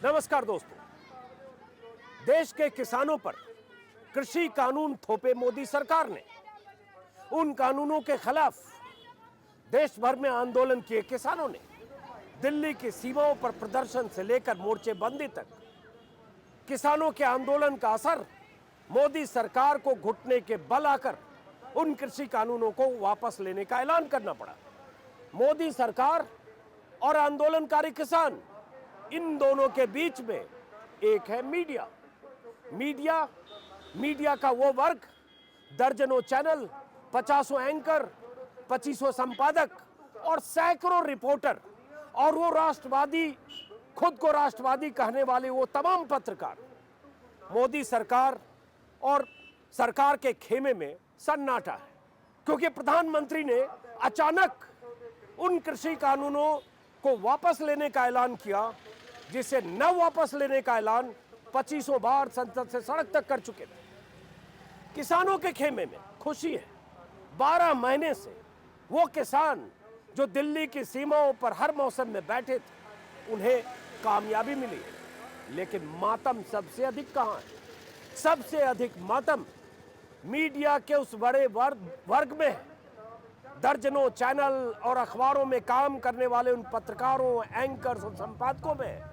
नमस्कार दोस्तों। देश के किसानों पर कृषि कानून थोपे मोदी सरकार ने। उन कानूनों के खिलाफ देश भर में आंदोलन किए किसानों ने। दिल्ली की सीमाओं पर प्रदर्शन से लेकर मोर्चेबंदी तक किसानों के आंदोलन का असर मोदी सरकार को घुटने के बल आकर उन कृषि कानूनों को वापस लेने का ऐलान करना पड़ा। मोदी सरकार और आंदोलनकारी किसान, इन दोनों के बीच में एक है मीडिया। मीडिया का वो वर्ग, दर्जनों चैनल, 50 एंकर, 25 संपादक और सैकड़ों रिपोर्टर, और वो राष्ट्रवादी, खुद को राष्ट्रवादी कहने वाले वो तमाम पत्रकार। मोदी सरकार और सरकार के खेमे में सन्नाटा है, क्योंकि प्रधानमंत्री ने अचानक उन कृषि कानूनों को वापस लेने का ऐलान किया, जिसे न वापस लेने का ऐलान 25 बार संसद से सड़क तक कर चुके थे। किसानों के खेमे में खुशी है। 12 महीने से वो किसान जो दिल्ली की सीमाओं पर हर मौसम में बैठे थे, उन्हें कामयाबी मिली है। लेकिन मातम सबसे अधिक कहां है? सबसे अधिक मातम मीडिया के उस बड़े वर्ग में है। दर्जनों चैनल और अखबारों में काम करने वाले उन पत्रकारों, एंकर्स और संपादकों में है,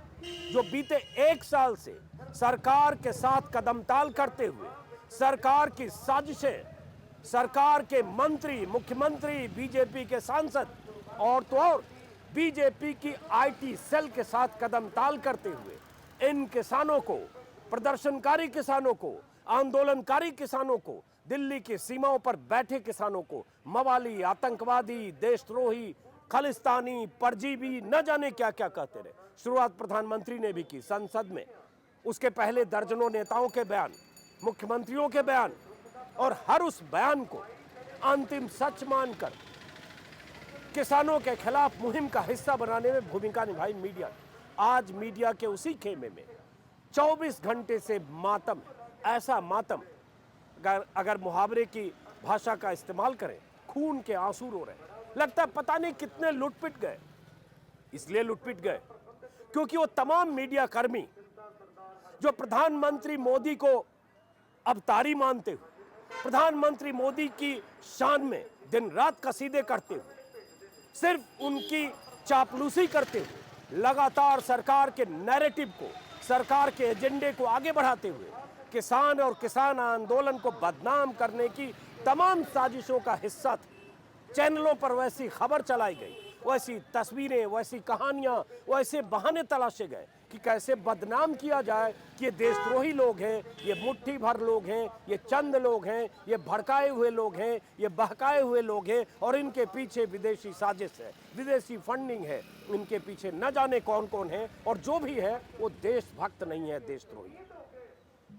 जो बीते 1 साल से सरकार के साथ कदमताल करते हुए सरकार की साजिशें, सरकार के मंत्री, मुख्यमंत्री, बीजेपी के सांसद और तो और बीजेपी की आईटी सेल के साथ कदमताल करते हुए इन किसानों को, प्रदर्शनकारी किसानों को, आंदोलनकारी किसानों को, दिल्ली की सीमाओं पर बैठे किसानों को मवाली, आतंकवादी, देशद्रोही, खालिस्तानी, परजीवी, न जाने क्या क्या कहते रहे। शुरुआत प्रधानमंत्री ने भी की संसद में। उसके पहले दर्जनों नेताओं के बयान, मुख्यमंत्रियों के बयान, और हर उस बयान को अंतिम सच मानकर किसानों के खिलाफ मुहिम का हिस्सा बनाने में भूमिका निभाई मीडिया। आज मीडिया के उसी खेमे में 24 घंटे से मातम, ऐसा मातम, अगर मुहावरे की भाषा का इस्तेमाल करें, खून के आंसू रो रहे हैं। लगता है पता नहीं कितने लुटपिट गए। इसलिए लुटपिट गए क्योंकि वो तमाम मीडिया कर्मी जो प्रधानमंत्री मोदी को अवतारी मानते हुए, प्रधानमंत्री मोदी की शान में दिन रात कसीदे करते हुए, सिर्फ उनकी चापलूसी करते हुए, लगातार सरकार के नैरेटिव को, सरकार के एजेंडे को आगे बढ़ाते हुए किसान और किसान आंदोलन को बदनाम करने की तमाम साजिशों का हिस्सा थे। चैनलों पर वैसी खबर चलाई गई, वैसी तस्वीरें, वैसी कहानियां, वैसे बहाने तलाशे गए कि कैसे बदनाम किया जाए कि ये देशद्रोही लोग हैं, ये मुट्ठी भर लोग हैं, ये चंद लोग हैं, ये भड़काए हुए लोग हैं, ये बहकाए हुए लोग हैं, और इनके पीछे विदेशी साजिश है, विदेशी फंडिंग है, इनके पीछे न जाने कौन कौन है, और जो भी है वो देशभक्त नहीं है, देशद्रोही है।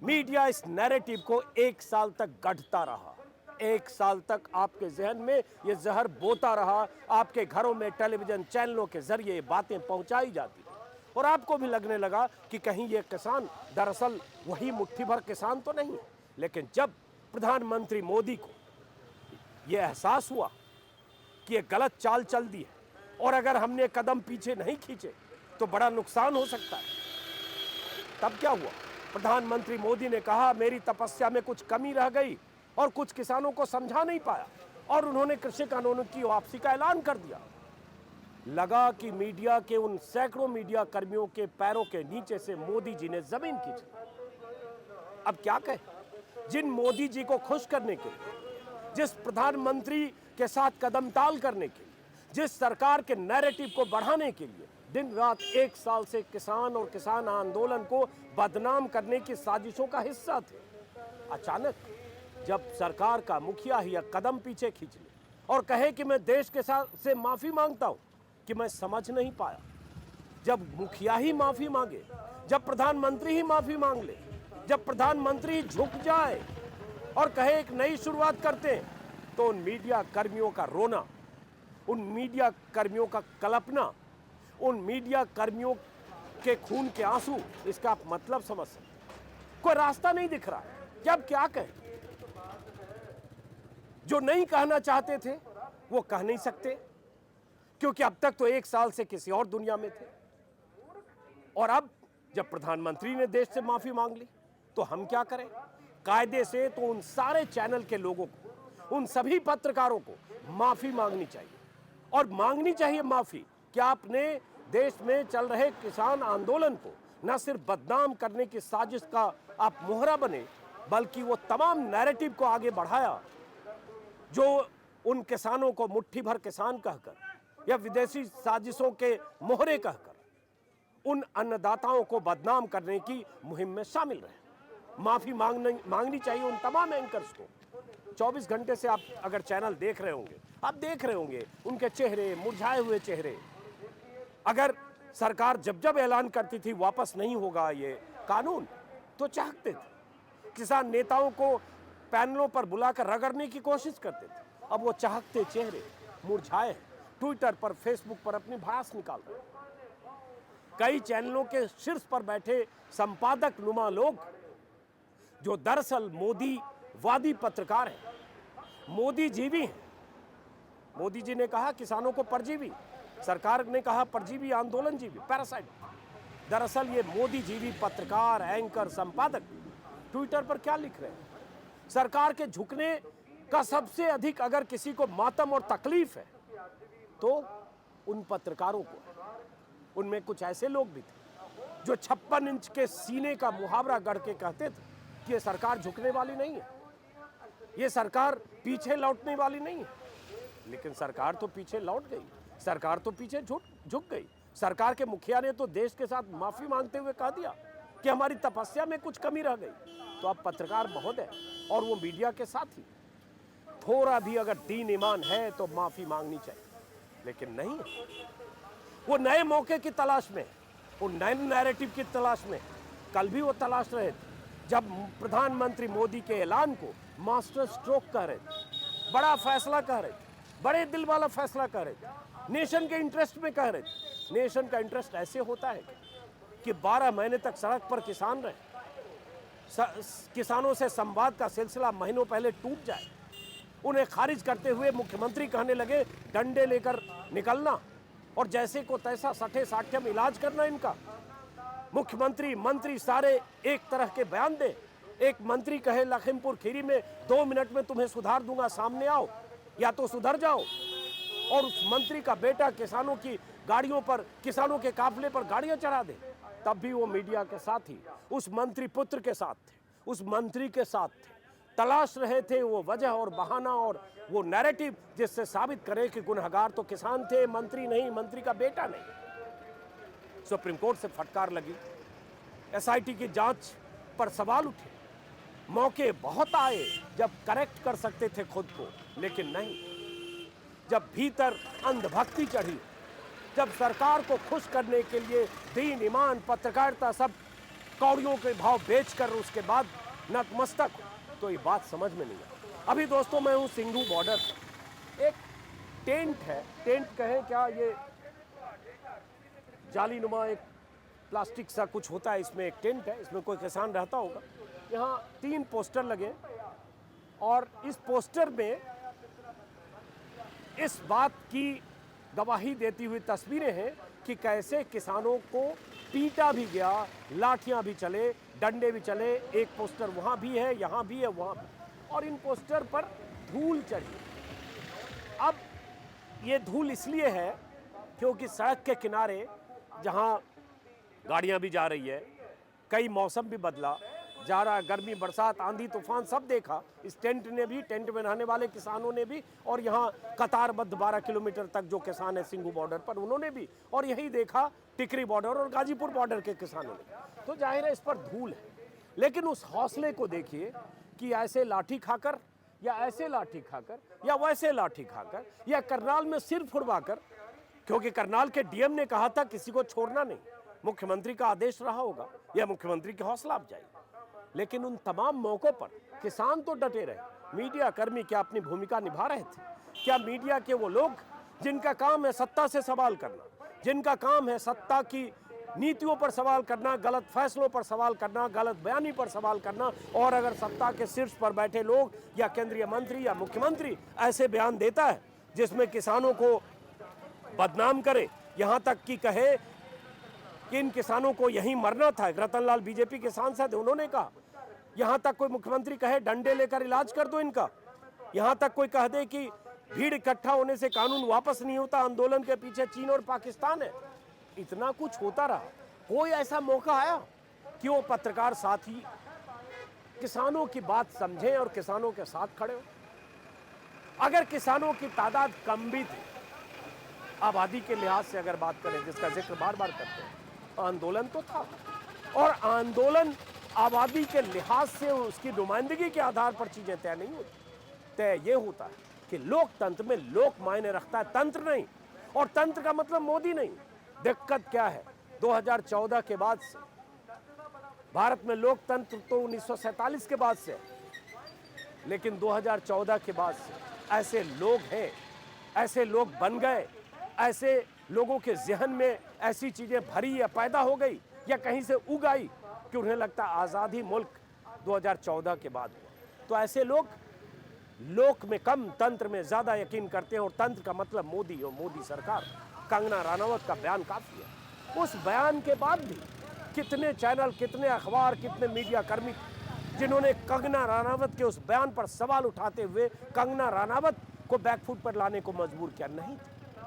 मीडिया इस नैरेटिव को 1 साल तक गढ़ता रहा। 1 साल तक आपके जहन में ये जहर बोता रहा। आपके घरों में टेलीविजन चैनलों के जरिए ये बातें पहुंचाई जाती और आपको भी लगने लगा कि कहीं ये किसान दरअसल वही मुट्ठी भर किसान तो नहीं। लेकिन जब प्रधानमंत्री मोदी को ये एहसास हुआ कि ये गलत चाल चल दी है और अगर हमने कदम पीछे नहीं खींचे तो बड़ा नुकसान हो सकता है, तब क्या हुआ? प्रधानमंत्री मोदी ने कहा, मेरी तपस्या में कुछ कमी रह गई और कुछ किसानों को समझा नहीं पाया, और उन्होंने कृषि कानूनों की वापसी का ऐलान कर दिया। लगा कि मीडिया के उन सैकड़ों मीडिया कर्मियों के पैरों के नीचे से मोदी जी ने जमीन खींच ली। अब क्या कहें? जिन मोदी जी को खुश करने के लिए, जिस प्रधानमंत्री के साथ कदमताल करने के लिए, जिस सरकार के नैरेटिव को बढ़ाने के लिए दिन रात 1 साल से किसान और किसान आंदोलन को बदनाम करने की साजिशों का हिस्सा थे, अचानक जब सरकार का मुखिया ही एक कदम पीछे खींच ले और कहे कि मैं देश के साथ से माफी मांगता हूं, कि मैं समझ नहीं पाया। जब मुखिया ही माफी मांगे, जब प्रधानमंत्री ही माफी मांग ले, जब प्रधानमंत्री झुक जाए और कहे एक नई शुरुआत करते हैं, तो उन मीडिया कर्मियों का रोना, उन मीडिया कर्मियों का कल्पना, उन मीडिया कर्मियों के खून के आंसू, इसका आप मतलब समझ सकते। कोई रास्ता नहीं दिख रहा कि अब क्या कहें। जो नहीं कहना चाहते थे वो कह नहीं सकते, क्योंकि अब तक तो 1 साल से किसी और दुनिया में थे, और अब जब प्रधानमंत्री ने देश से माफी मांग ली तो हम क्या करें? कायदे से तो उन सारे चैनल के लोगों को, उन सभी पत्रकारों को माफी मांगनी चाहिए, और मांगनी चाहिए माफी कि आपने देश में चल रहे किसान आंदोलन को न सिर्फ बदनाम करने की साजिश का आप मोहरा बने, बल्कि वो तमाम नैरेटिव को आगे बढ़ाया जो उन किसानों को मुट्ठी भर किसान कहकर या विदेशी साजिशों के मोहरे कहकर उन अन्नदाताओं को बदनाम करने की मुहिम में शामिल रहे। माफी मांगनी चाहिए उन तमाम एंकर्स को। 24 घंटे से आप अगर चैनल देख रहे होंगे, आप देख रहे होंगे उनके चेहरे, मुरझाए हुए चेहरे। अगर सरकार जब जब ऐलान करती थी वापस नहीं होगा ये कानून, तो चाहते थे। किसान नेताओं को पैनलों पर बुलाकर रगड़ने की कोशिश करते थे। अब वो चाहते चेहरे मुरझाए, ट्विटर पर, फेसबुक पर अपनी भड़ास निकाल रहे। कई चैनलों के शीर्ष पर बैठे संपादक नुमा लोग जो दरअसल मोदी वादी पत्रकार हैं, मोदी जीवी हैं। मोदी जी ने कहा किसानों को परजीवी, सरकार ने कहा परजीवी आंदोलन जीवी, पैरासाइट। दरअसल ये मोदी जीवी पत्रकार, एंकर, संपादक ट्विटर पर क्या लिख रहे हैं? सरकार के झुकने का सबसे अधिक अगर किसी को मातम और तकलीफ है तो उन पत्रकारों को। उनमें कुछ ऐसे लोग भी थे जो 56 इंच के सीने का मुहावरा गढ़ के कहते थे कि ये सरकार झुकने वाली नहीं है, ये सरकार पीछे लौटने वाली नहीं है। लेकिन सरकार तो पीछे लौट गई, सरकार तो पीछे झुक गई। सरकार के मुखिया ने तो देश के साथ माफी मांगते हुए कह दिया कि हमारी तपस्या में कुछ कमी रह गई। तो अब पत्रकार महोदय और वो मीडिया के साथी थोड़ा भी अगर दीन ईमान है तो माफी मांगनी चाहिए, लेकिन नहीं है। वो नए मौके की तलाश में, वो नए नैरेटिव की तलाश में। कल भी वो तलाश रहे थे जब प्रधानमंत्री मोदी के ऐलान को मास्टर स्ट्रोक कह रहे थे, बड़ा फैसला कह रहे थे, बड़े दिल वाला फैसला कह रहे थे, नेशन के इंटरेस्ट में कह रहे थे। नेशन का इंटरेस्ट ऐसे होता है कि 12 महीने तक सड़क पर किसान रहे, किसानों से संवाद का सिलसिला महीनों पहले टूट जाए, उन्हें खारिज करते हुए मुख्यमंत्री कहने लगे डंडे लेकर निकलना और जैसे को तैसा सठे साठ्यम इलाज करना इनका। मुख्यमंत्री, मंत्री सारे एक तरह के बयान दे। एक मंत्री कहे लखीमपुर खीरी में 2 मिनट में तुम्हें सुधार दूंगा, सामने आओ या तो सुधर जाओ। और उस मंत्री का बेटा किसानों की गाड़ियों पर, किसानों के काफिले पर गाड़ियां चढ़ा दे। तब भी वो मीडिया के साथ ही उस मंत्री पुत्र के साथ थे, उस मंत्री के साथ थे। तलाश रहे थे वो वजह और बहाना और वो नैरेटिव जिससे साबित करे कि गुनहगार तो किसान थे, मंत्री नहीं, मंत्री का बेटा नहीं। सुप्रीम कोर्ट से फटकार लगी, एसआईटी की जांच पर सवाल उठे। मौके बहुत आए जब करेक्ट कर सकते थे खुद को, लेकिन नहीं। जब भीतर अंधभक्ति चढ़ी, जब सरकार को खुश करने के लिए दीन, ईमान, पत्रकारिता सब कौड़ियों के भाव बेचकर उसके बाद नतमस्तक, तो ये बात समझ में नहीं आई। अभी दोस्तों मैं हूँ सिंघू बॉर्डर, एक टेंट है, टेंट कहें क्या, ये जालीनुमा एक प्लास्टिक सा कुछ होता है, इसमें एक टेंट है, इसमें कोई किसान रहता होगा। यहाँ 3 पोस्टर लगे और इस पोस्टर में इस बात की गवाही देती हुई तस्वीरें हैं कि कैसे किसानों को पीटा भी गया, लाठियां भी चले, डंडे भी चले। एक पोस्टर वहां भी है, यहां भी है, वहां भी, और इन पोस्टर पर धूल चढ़ी। अब ये धूल इसलिए है क्योंकि सड़क के किनारे जहां गाड़ियां भी जा रही है, कई मौसम भी बदला जा रहा, गर्मी, बरसात, आंधी, तूफान सब देखा। इस टेंट ने भी, टेंट में रहने वाले किसानों ने भी, और यहाँ कतारबद्ध 12 किलोमीटर तक जो किसान है सिंघू बॉर्डर पर, उन्होंने भी, और यही देखा टिकरी बॉर्डर और गाजीपुर बॉर्डर के किसानों ने। तो जाहिर है इस पर धूल है, लेकिन उस हौसले को देखिए कि ऐसे लाठी खाकर या ऐसे लाठी खाकर या वैसे लाठी खाकर या करनाल में सिर फुड़वाकर, क्योंकि करनाल के डीएम ने कहा था किसी को छोड़ना नहीं, मुख्यमंत्री का आदेश रहा होगा या मुख्यमंत्री की हौसला अफजाई। लेकिन उन तमाम मौकों पर किसान तो डटे रहे। मीडिया कर्मी क्या अपनी भूमिका निभा रहे थे? क्या मीडिया के वो लोग जिनका काम है सत्ता से सवाल करना, जिनका काम है सत्ता की नीतियों पर सवाल करना, गलत फैसलों पर सवाल करना, गलत बयानी पर सवाल करना, और अगर सत्ता के शीर्ष पर बैठे लोग या केंद्रीय मंत्री या मुख्यमंत्री ऐसे बयान देता है जिसमें किसानों को बदनाम करे, यहां तक कि कहे कि इन किसानों को यहीं मरना था। रतनलाल बीजेपी के सांसद, उन्होंने कहा, यहां तक कोई मुख्यमंत्री कहे डंडे लेकर इलाज कर दो इनका, यहां तक कोई कह दे कि भीड़ इकट्ठा होने से कानून वापस नहीं होता, आंदोलन के पीछे चीन और पाकिस्तान है। इतना कुछ होता रहा, कोई ऐसा मौका आया कि वो पत्रकार साथी किसानों की बात समझें और किसानों के साथ खड़े हो? अगर किसानों की तादाद कम भी थी, आबादी के लिहाज से अगर बात करें, जिसका जिक्र बार बार करते हैं, आंदोलन तो था, और आंदोलन आबादी के लिहाज से उसकी नुमाइंदगी के आधार पर चीजें तय नहीं होती। तय ये होता है कि लोकतंत्र में लोक मायने रखता है, तंत्र नहीं। और तंत्र का मतलब मोदी नहीं। दिक्कत क्या है, 2014 के बाद से भारत में लोकतंत्र तो 1947 के बाद से, लेकिन 2014 के बाद से ऐसे लोग हैं, ऐसे लोग बन गए, ऐसे लोगों के जहन में ऐसी चीजें भरी या पैदा हो गई या कहीं से उग आई कि उन्हें लगता है आजादी मुल्क 2014 के बाद हुआ। तो ऐसे लोग लोक में कम, तंत्र में ज्यादा यकीन करते हैं, और तंत्र का मतलब मोदी और मोदी सरकार। कंगना रनावत का बयान काफी है। उस बयान के बाद भी कितने चैनल, कितने अखबार, कितने मीडिया कर्मी जिन्होंने कंगना रनावत के उस बयान पर सवाल उठाते हुए कंगना रनावत को बैकफुट पर लाने को मजबूर किया? नहीं,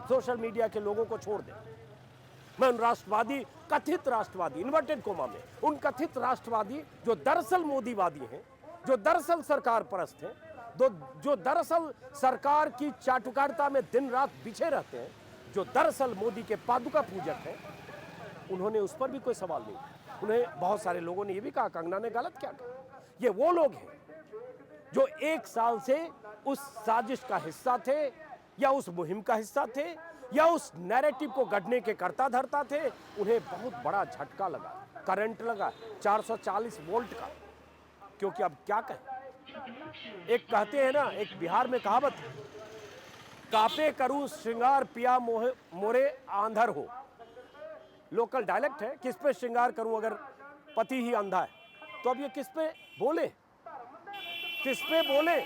सोशल मीडिया के लोगों को छोड़ दें। मैं उन राष्ट्रवादी, कथित राष्ट्रवादी, इन्वर्टेड कोमा में, उन कथित राष्ट्रवादी जो दरअसल मोदीवादी हैं, जो दरअसल सरकार परस्त हैं, जो दरअसल सरकार की चाटुकारिता में दिन रात बिछे रहते हैं, जो दरअसल मोदी के पादुका पूजक हैं, उन्होंने उस पर भी कोई सवाल नहीं। उन्हें बहुत सारे लोगों ने यह भी कहा कंगना ने गलत क्या कहा। ये वो लोग हैं जो 1 साल से उस साजिश का हिस्सा थे, या उस मुहिम का हिस्सा थे, या उस नैरेटिव को गढ़ने के कर्ता धर्ता थे। उन्हें बहुत बड़ा झटका लगा, करंट लगा 440 वोल्ट का। क्योंकि अब क्या कहें, एक कहते हैं ना, एक बिहार में कहावत है, कापे करूं श्रृंगार पिया मोरे आंधर हो। लोकल डायलेक्ट है, किस पे श्रृंगार करूं अगर पति ही अंधा है। तो अब ये किस पे बोले, किस पे बोले?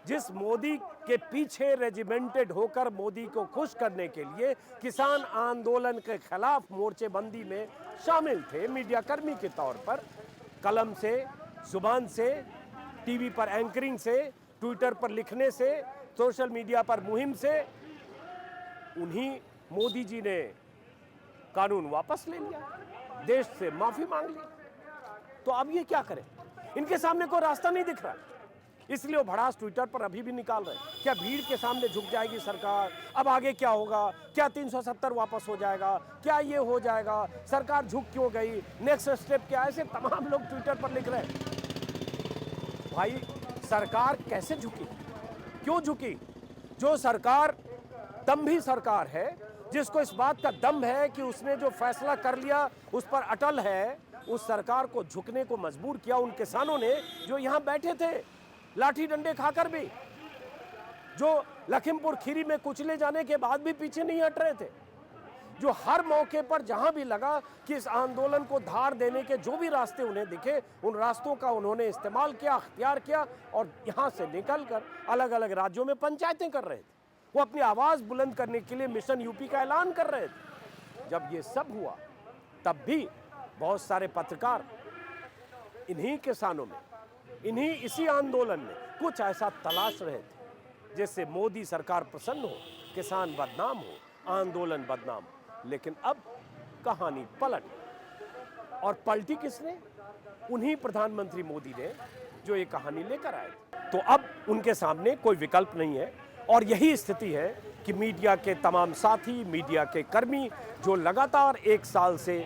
जिस मोदी के पीछे रेजिमेंटेड होकर मोदी को खुश करने के लिए किसान आंदोलन के खिलाफ मोर्चेबंदी में शामिल थे, मीडिया कर्मी के तौर पर, कलम से, जुबान से, टीवी पर एंकरिंग से, ट्विटर पर लिखने से, सोशल मीडिया पर मुहिम से, उन्हीं मोदी जी ने कानून वापस ले लिया, देश से माफी मांग ली। तो अब ये क्या करें? इनके सामने कोई रास्ता नहीं दिख रहा, इसलिए वो भड़ास ट्विटर पर अभी भी निकाल रहे हैं। क्या भीड़ के सामने झुक जाएगी सरकार? अब आगे क्या होगा? क्या 370 वापस हो जाएगा? क्या ये हो जाएगा? सरकार झुक क्यों गई? नेक्स्ट स्टेप क्या? ऐसे तमाम लोग ट्विटर पर लिख रहे हैं। भाई, सरकार कैसे झुकी? क्यों झुकी? जो सरकार दम्भी सरकार है, जिसको इस बात का दम है कि उसने जो फैसला कर लिया उस पर अटल है, उस सरकार को झुकने को मजबूर किया उन किसानों ने जो यहां बैठे थे लाठी डंडे खाकर भी, जो लखीमपुर खीरी में कुचले जाने के बाद भी पीछे नहीं हट रहे थे, जो हर मौके पर जहां भी लगा कि इस आंदोलन को धार देने के जो भी रास्ते उन्हें दिखे, उन रास्तों का उन्होंने इस्तेमाल किया, अख्तियार किया, और यहां से निकलकर अलग अलग राज्यों में पंचायतें कर रहे थे। वो अपनी आवाज बुलंद करने के लिए मिशन यूपी का ऐलान कर रहे थे। जब ये सब हुआ, तब भी बहुत सारे पत्रकार इन्हीं किसानों में, इसी आंदोलन में कुछ ऐसा तलाश रहे थे जिससे मोदी सरकार प्रसन्न हो, किसान बदनाम हो, आंदोलन बदनाम हो। लेकिन अब कहानी पलट, और पलटी किसने? उन्हीं प्रधानमंत्री मोदी ने जो ये कहानी लेकर आए थे। तो अब उनके सामने कोई विकल्प नहीं है, और यही स्थिति है कि मीडिया के तमाम साथी, मीडिया के कर्मी जो लगातार 1 साल से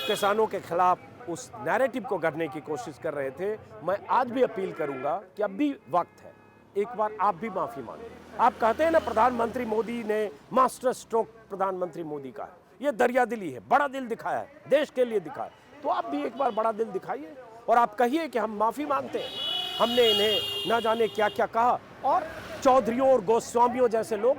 किसानों के खिलाफ उस नैरेटिव को गढ़ने की कोशिश कर रहे थे, मैं आज भी अपील करूंगा कि अब भी वक्त है, एक बार आप भी माफी मांगें। आप कहते हैं ना प्रधानमंत्री मोदी ने मास्टर स्ट्रोक प्रधानमंत्री मोदी का है, ये दरिया दिली है, बड़ा दिल दिखाया है, देश के लिए दिखाया। तो आप भी एक बार बड़ा दिल दिखाइए और आप कहिए कि हम माफी मांगते हैं, हमने इन्हें ना जाने क्या क्या कहा। और चौधरियों और गोस्वामियों जैसे लोग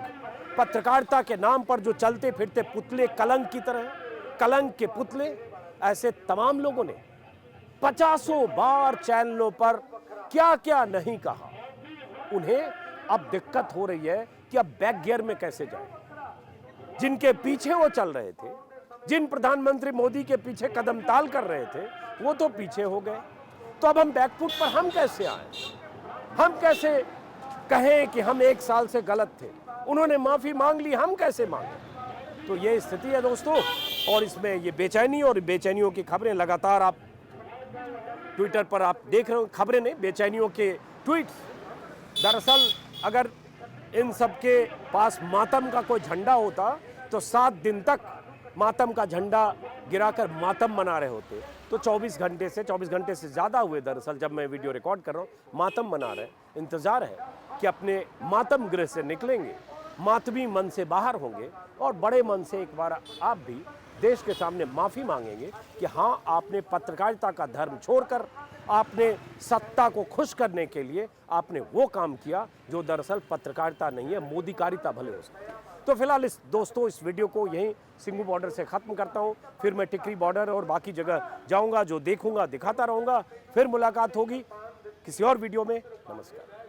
पत्रकारिता के नाम पर जो चलते फिरते पुतले, कलंक की तरह, कलंक के पुतले, ऐसे तमाम लोगों ने 50 बार चैनलों पर क्या क्या नहीं कहा। उन्हें अब दिक्कत हो रही है कि अब बैक गियर में कैसे जाए। जिनके पीछे वो चल रहे थे, जिन प्रधानमंत्री मोदी के पीछे कदम ताल कर रहे थे वो तो पीछे हो गए। तो अब हम बैकफुट पर हम कैसे आए? हम कैसे कहें कि हम 1 साल से गलत थे? उन्होंने माफी मांग ली, हम कैसे मांगे? तो ये स्थिति है दोस्तों, और इसमें ये बेचैनी और बेचैनियों की खबरें लगातार आप ट्विटर पर आप देख रहे हो। खबरें नहीं, बेचैनियों के ट्वीट्स। दरअसल अगर इन सबके पास मातम का कोई झंडा होता तो 7 दिन तक मातम का झंडा गिराकर मातम मना रहे होते। तो 24 घंटे से ज़्यादा हुए दरअसल जब मैं वीडियो रिकॉर्ड कर रहा हूँ, मातम मना रहे। इंतज़ार है कि अपने मातम गृह से निकलेंगे, मातमी मन से बाहर होंगे और बड़े मन से एक बार आप भी देश के सामने माफ़ी मांगेंगे कि हाँ, आपने पत्रकारिता का धर्म छोड़कर आपने सत्ता को खुश करने के लिए आपने वो काम किया जो दरअसल पत्रकारिता नहीं है, मोदीकारिता भले हो सकती है। तो फिलहाल दोस्तों इस वीडियो को यहीं सिंघू बॉर्डर से ख़त्म करता हूँ। फिर मैं टिकरी बॉर्डर और बाकी जगह जाऊँगा, जो देखूँगा दिखाता रहूँगा। फिर मुलाकात होगी किसी और वीडियो में। नमस्कार।